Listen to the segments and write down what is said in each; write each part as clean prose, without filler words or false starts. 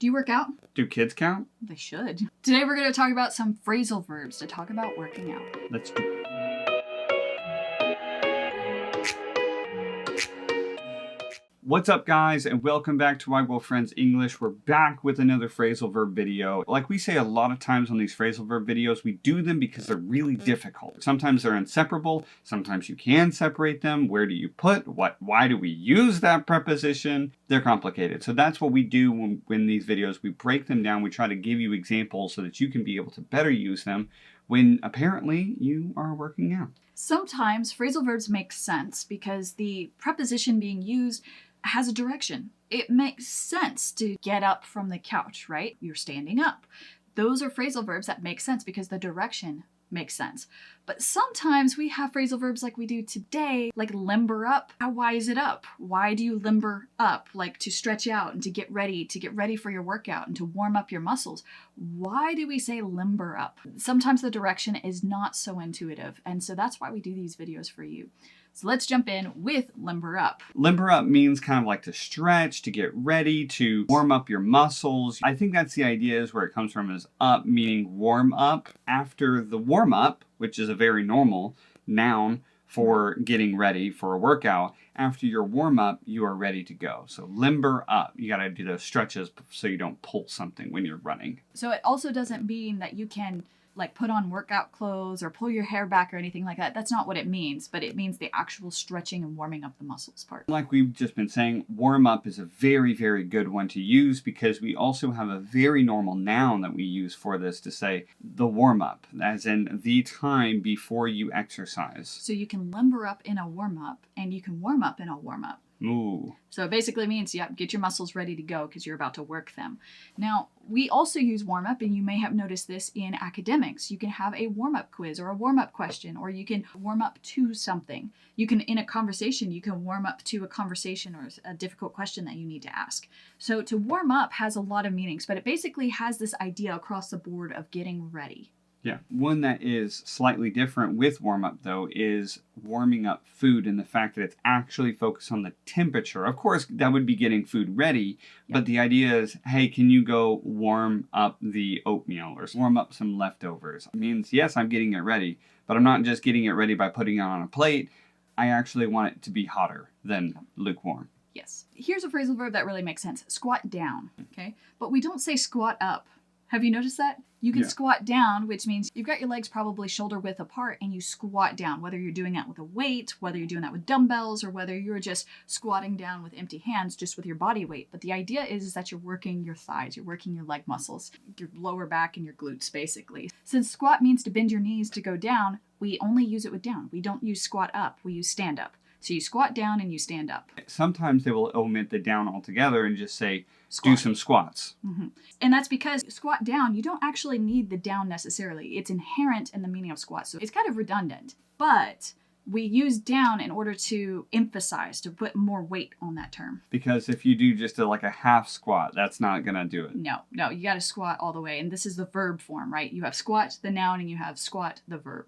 Do you work out? Do kids count? They should. Today we're going to talk about some phrasal verbs to talk about working out. Let's do it. What's up, guys, and welcome back to Wide World Friends English. We're back with another phrasal verb video. Like we say a lot of times on these phrasal verb videos, we do them because they're really difficult. Sometimes they're inseparable. Sometimes you can separate them. Where do you put? Why do we use that preposition? They're complicated. So that's what we do when these videos, we break them down. We try to give you examples so that you can be able to better use them when apparently you are working out. Sometimes phrasal verbs make sense because the preposition being used has a direction. It makes sense to get up from the couch, right? You're standing up. Those are phrasal verbs that make sense because the direction makes sense. But sometimes we have phrasal verbs like we do today, like limber up. Why is it up? Why do you limber up? Like to stretch out and to get ready for your workout and to warm up your muscles. Why do we say limber up? Sometimes the direction is not so intuitive, and so that's why we do these videos for you. So let's jump in with limber up. Limber up means kind of like to stretch, to get ready, to warm up your muscles. I think that's the idea, is where it comes from, is up meaning warm up. After the warm up, which is a very normal noun for getting ready for a workout, after your warm up, you are ready to go. So limber up. You got to do those stretches so you don't pull something when you're running. So it also doesn't mean that you can like put on workout clothes or pull your hair back or anything like that. That's not what it means, but it means the actual stretching and warming up the muscles part. Like we've just been saying, warm up is a very, very good one to use because we also have a very normal noun that we use for this to say the warm up, as in the time before you exercise. So you can limber up in a warm up and you can warm up in a warm up. Ooh. So it basically means, get your muscles ready to go because you're about to work them. Now, we also use warm-up, and you may have noticed this in academics. You can have a warm-up quiz or a warm-up question, or you can warm up to something. You can, in a conversation, you can warm up to a conversation or a difficult question that you need to ask. So to warm up has a lot of meanings, but it basically has this idea across the board of getting ready. Yeah. One that is slightly different with warm-up, though, is warming up food, and the fact that it's actually focused on the temperature. Of course, that would be getting food ready, but the idea is, hey, can you go warm up the oatmeal or warm up some leftovers? It means, yes, I'm getting it ready, but I'm not just getting it ready by putting it on a plate. I actually want it to be hotter than lukewarm. Yes. Here's a phrasal verb that really makes sense. Squat down, okay? But we don't say squat up. Have you noticed that? You can squat down, which means you've got your legs probably shoulder width apart and you squat down, whether you're doing that with a weight, whether you're doing that with dumbbells, or whether you're just squatting down with empty hands, just with your body weight. But the idea is that you're working your thighs, you're working your leg muscles, your lower back and your glutes, basically. Since squat means to bend your knees to go down, we only use it with down. We don't use squat up, we use stand up. So you squat down and you stand up. Sometimes they will omit the down altogether and just say, squat. Do some squats. Mm-hmm. And that's because squat down, you don't actually need the down necessarily. It's inherent in the meaning of squat. So it's kind of redundant. But we use down in order to emphasize, to put more weight on that term. Because if you do just a half squat, that's not going to do it. No, you got to squat all the way. And this is the verb form, right? You have squat, the noun, and you have squat, the verb.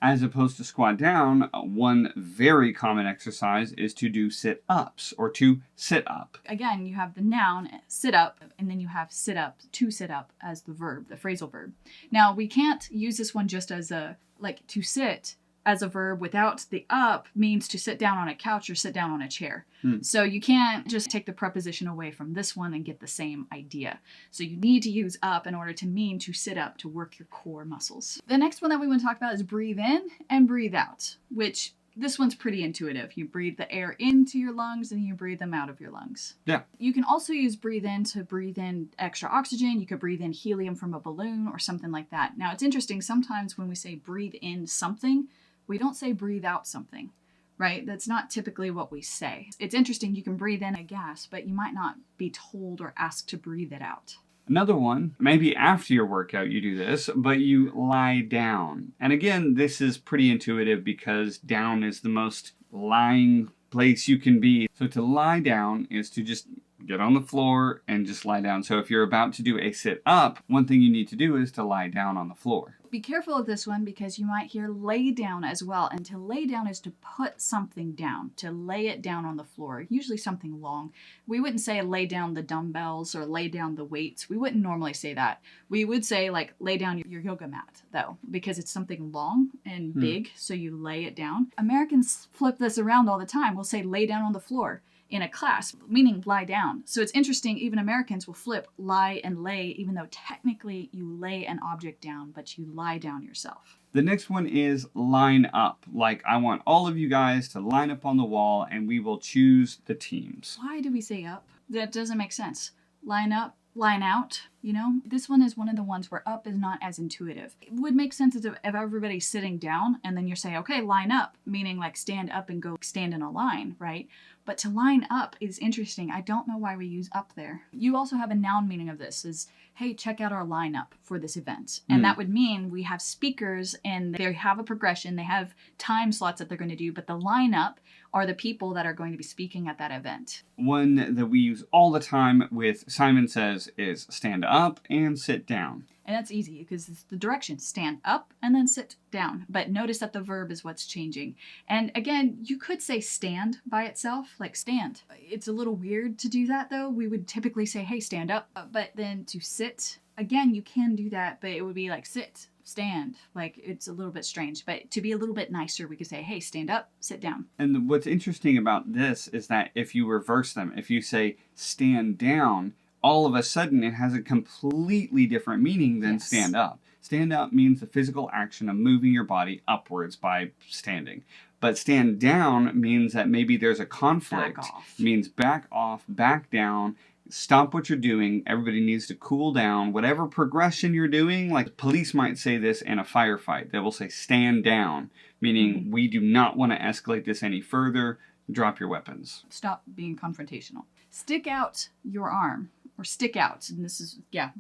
As opposed to squat down, one very common exercise is to do sit-ups or to sit up. Again, you have the noun, sit up, and then you have sit up, to sit up as the verb, the phrasal verb. Now, we can't use this one just as to sit as a verb without the up means to sit down on a couch or sit down on a chair. So you can't just take the preposition away from this one and get the same idea. So you need to use up in order to mean to sit up, to work your core muscles. The next one that we want to talk about is breathe in and breathe out, which this one's pretty intuitive. You breathe the air into your lungs and you breathe them out of your lungs. Yeah. You can also use breathe in to breathe in extra oxygen. You could breathe in helium from a balloon or something like that. Now, it's interesting. Sometimes when we say breathe in something, we don't say breathe out something, right? That's not typically what we say. It's interesting, you can breathe in a gas, but you might not be told or asked to breathe it out. Another one, maybe after your workout you do this, but you lie down. And again, this is pretty intuitive because down is the most lying place you can be. So to lie down is to just get on the floor and just lie down. So if you're about to do a sit up, one thing you need to do is to lie down on the floor. Be careful of this one because you might hear lay down as well. And to lay down is to put something down, to lay it down on the floor, usually something long. We wouldn't say lay down the dumbbells or lay down the weights. We wouldn't normally say that. We would say like lay down your yoga mat though, because it's something long and big, so you lay it down. Americans flip this around all the time. We'll say lay down on the floor in a class, meaning lie down. So it's interesting, even Americans will flip lie and lay, even though technically you lay an object down, but you lie down yourself. The next one is line up. Like, I want all of you guys to line up on the wall and we will choose the teams. Why do we say up? That doesn't make sense. Line up, line out, you know? This one is one of the ones where up is not as intuitive. It would make sense if everybody's sitting down and then you're saying, okay, line up, meaning like stand up and go stand in a line, right? But to line up is interesting. I don't know why we use up there. You also have a noun meaning of this is, hey, check out our lineup for this event. And that would mean we have speakers and they have a progression. They have time slots that they're going to do, but the lineup are the people that are going to be speaking at that event. One that we use all the time with Simon Says is stand up and sit down. And that's easy because it's the direction, stand up and then sit down. But notice that the verb is what's changing. And again, you could say stand by itself, like stand. It's a little weird to do that though. We would typically say, hey, stand up. But then to sit, again, you can do that, but it would be like sit, stand. Like it's a little bit strange. But to be a little bit nicer, we could say, hey, stand up, sit down. And what's interesting about this is that if you reverse them, if you say stand down, all of a sudden it has a completely different meaning than stand up. Stand up means the physical action of moving your body upwards by standing. But stand down means that maybe there's a conflict. Back off. Means back off, back down, stop what you're doing. Everybody needs to cool down. Whatever progression you're doing, like police might say this in a firefight. They will say stand down, meaning we do not want to escalate this any further. Drop your weapons. Stop being confrontational. Stick out your arm. Or stick out. And this is,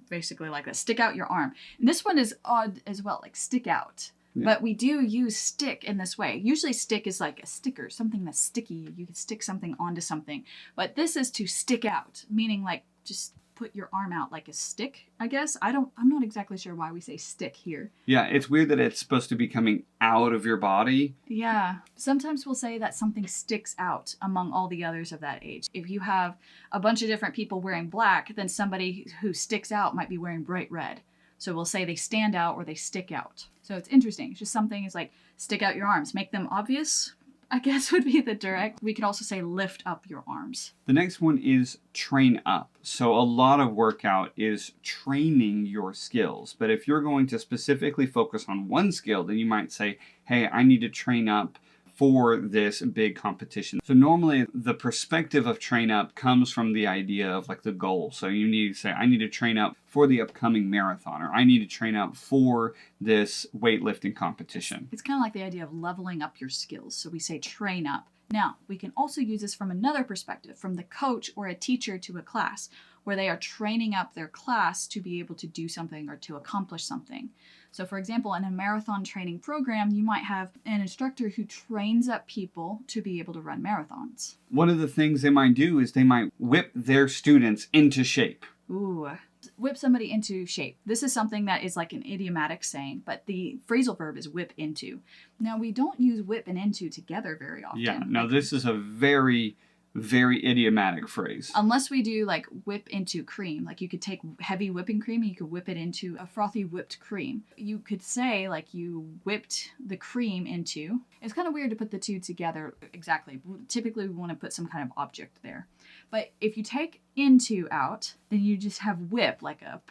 basically like that. Stick out your arm. And this one is odd as well, like stick out. Yeah. But we do use stick in this way. Usually stick is like a sticker, something that's sticky. You can stick something onto something. But this is to stick out, meaning like just put your arm out like a stick, I guess. I'm not exactly sure why we say stick here. Yeah, it's weird that it's supposed to be coming out of your body. Yeah. Sometimes we'll say that something sticks out among all the others of that age. If you have a bunch of different people wearing black, then somebody who sticks out might be wearing bright red. So we'll say they stand out or they stick out. So it's interesting. It's just something is like stick out your arms, make them obvious, I guess would be the direct. We could also say lift up your arms. The next one is train up. So a lot of workout is training your skills. But if you're going to specifically focus on one skill, then you might say, hey, I need to train up for this big competition. So normally the perspective of train up comes from the idea of like the goal. So you need to say, I need to train up for the upcoming marathon, or I need to train up for this weightlifting competition. It's kind of like the idea of leveling up your skills. So we say train up. Now, we can also use this from another perspective, from the coach or a teacher to a class, where they are training up their class to be able to do something or to accomplish something. So for example, in a marathon training program, you might have an instructor who trains up people to be able to run marathons. One of the things they might do is they might whip their students into shape. Ooh, whip somebody into shape. This is something that is like an idiomatic saying, but the phrasal verb is whip into. Now, we don't use whip and into together very often. Yeah, now this is a very idiomatic phrase. Unless we do like whip into cream. Like you could take heavy whipping cream and you could whip it into a frothy whipped cream. You could say like you whipped the cream into. It's kind of weird to put the two together exactly. Typically we want to put some kind of object there. But if you take into out, then you just have whip, like a,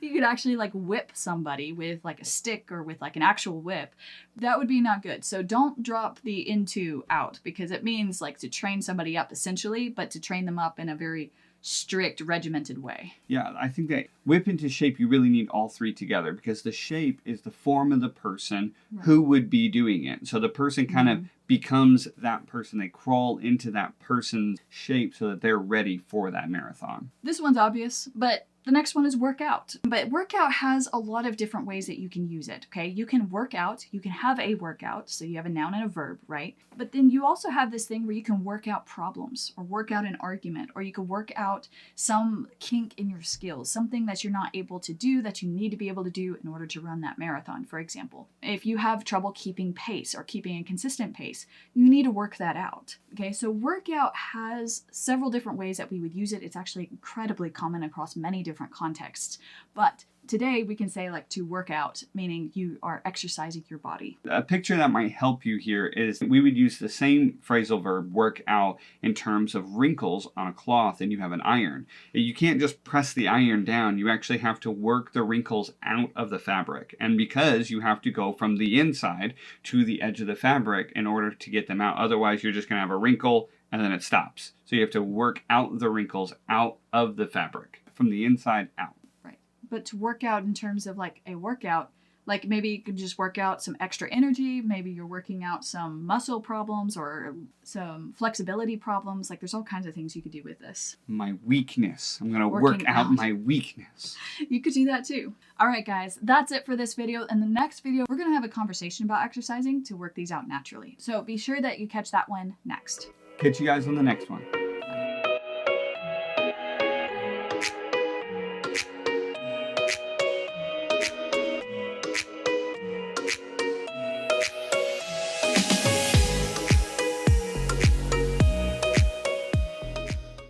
you could actually like whip somebody with like a stick or with like an actual whip. That would be not good. So don't drop the into out because it means like to train somebody up essentially, but to train them up in a very strict, regimented way. Yeah, I think that whip into shape, you really need all three together because the shape is the form of the person who would be doing it. So the person kind of becomes that person. They crawl into that person's shape so that they're ready for that marathon. This one's obvious, but The next one is work out. But workout has a lot of different ways that you can use it, okay? You can work out, you can have a workout, so you have a noun and a verb, right? But then you also have this thing where you can work out problems or work out an argument, or you can work out some kink in your skills, something that you're not able to do that you need to be able to do in order to run that marathon, for example. If you have trouble keeping pace or keeping a consistent pace, you need to work that out, okay? So workout has several different ways that we would use it. It's actually incredibly common across many different contexts. But today we can say like to work out, meaning you are exercising your body. A picture that might help you here is we would use the same phrasal verb, work out, in terms of wrinkles on a cloth and you have an iron. You can't just press the iron down. You actually have to work the wrinkles out of the fabric. And because you have to go from the inside to the edge of the fabric in order to get them out. Otherwise, you're just going to have a wrinkle and then it stops. So you have to work out the wrinkles out of the fabric from the inside out. Right. But to work out in terms of like a workout, like maybe you could just work out some extra energy. Maybe you're working out some muscle problems or some flexibility problems. Like there's all kinds of things you could do with this. My weakness. I'm going to work out my weakness. You could do that too. All right, guys, that's it for this video. In the next video, we're going to have a conversation about exercising to work these out naturally. So be sure that you catch that one next. Catch you guys on the next one.